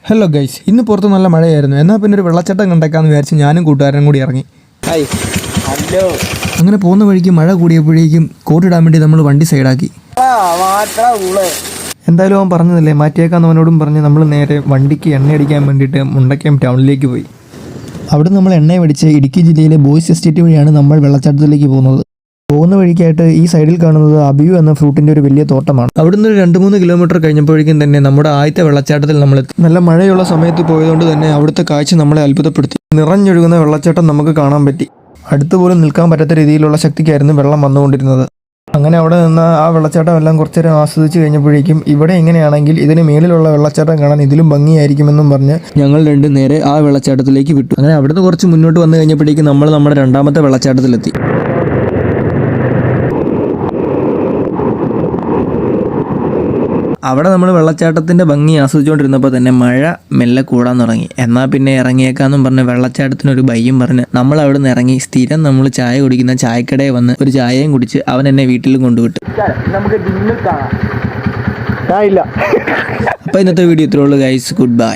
Hello guys, ഇന്ന് പുറത്ത് നല്ല മഴയായിരുന്നു. എന്നാൽ പിന്നെ ഒരു വെള്ളച്ചാട്ടം കണ്ടേക്കാന്ന് വിചാരിച്ച് ഞാനും കൂട്ടുകാരനും കൂടി ഇറങ്ങി. അങ്ങനെ പോകുന്ന വഴിക്ക് മഴ കൂടിയപ്പോഴേക്കും കോട്ടിടാൻ വേണ്ടി നമ്മൾ വണ്ടി സൈഡാക്കി. എന്തായാലും അവൻ പറഞ്ഞതല്ലേ, മാറ്റിയേക്കാന്ന് അവനോടും പറഞ്ഞ് നമ്മൾ നേരെ വണ്ടിക്ക് എണ്ണ അടിക്കാൻ വേണ്ടിയിട്ട് മുണ്ടക്കയം ടൗണിലേക്ക് പോയി. അവിടെ നമ്മൾ എണ്ണ മേടിച്ച് ഇടുക്കി ജില്ലയിലെ ബോയ്സ് എസ്റ്റേറ്റ് വഴിയാണ് നമ്മൾ വെള്ളച്ചാട്ടത്തിലേക്ക് പോകുന്നത്. പോകുന്ന വഴിക്കായിട്ട് ഈ സൈഡിൽ കാണുന്നത് അബിയു എന്ന ഫ്രൂട്ടിൻ്റെ ഒരു വലിയ തോട്ടമാണ്. അവിടുന്ന് ഒരു 2-3 കിലോമീറ്റർ കഴിഞ്ഞപ്പോഴേക്കും തന്നെ നമ്മുടെ ആദ്യത്തെ വെള്ളച്ചാട്ടത്തിൽ നമ്മൾ നല്ല മഴയുള്ള സമയത്ത് പോയതുകൊണ്ട് തന്നെ അവിടുത്തെ കാഴ്ച നമ്മളെ അത്ഭുതപ്പെടുത്തി. നിറഞ്ഞൊഴുകുന്ന വെള്ളച്ചാട്ടം നമുക്ക് കാണാൻ പറ്റി. അടുത്ത് പോലും നിൽക്കാൻ പറ്റാത്ത രീതിയിലുള്ള ശക്തിക്കായിരുന്നു വെള്ളം വന്നുകൊണ്ടിരുന്നത്. അങ്ങനെ അവിടെ നിന്ന് ആ വെള്ളച്ചാട്ടം എല്ലാം കുറച്ചു നേരം ആസ്വദിച്ച് കഴിഞ്ഞപ്പോഴേക്കും ഇവിടെ എങ്ങനെയാണെങ്കിൽ ഇതിന് മേളിലുള്ള വെള്ളച്ചാട്ടം കാണാൻ ഇതിലും ഭംഗിയായിരിക്കുമെന്നും പറഞ്ഞ് ഞങ്ങൾ രണ്ടും നേരെ ആ വെള്ളച്ചാട്ടത്തിലേക്ക് വിട്ടു. അങ്ങനെ അവിടുന്ന് കുറച്ച് മുന്നോട്ട് വന്നു കഴിഞ്ഞപ്പോഴേക്കും നമ്മൾ നമ്മുടെ രണ്ടാമത്തെ വെള്ളച്ചാട്ടത്തിലെത്തി. അവിടെ നമ്മൾ വെള്ളച്ചാട്ടത്തിൻ്റെ ഭംഗി ആസ്വദിച്ചുകൊണ്ടിരുന്നപ്പോൾ തന്നെ മഴ മെല്ലെ കൂടാൻ തുടങ്ങി. എന്നാൽ പിന്നെ ഇറങ്ങിയേക്കാന്നും പറഞ്ഞ് വെള്ളച്ചാട്ടത്തിനൊരു ബൈയും പറഞ്ഞ് നമ്മൾ അവിടെ നിന്ന് ഇറങ്ങി സ്ഥിരം നമ്മൾ ചായ കുടിക്കുന്ന ചായക്കടയിൽ വന്ന് ഒരു ചായയും കുടിച്ച് അവൻ എന്നെ വീട്ടിലും കൊണ്ടുവിട്ടു. അപ്പോൾ ഇന്നത്തെ വീഡിയോ ഇത്രേ ഉള്ളൂ ഗൈസ്. Good bye.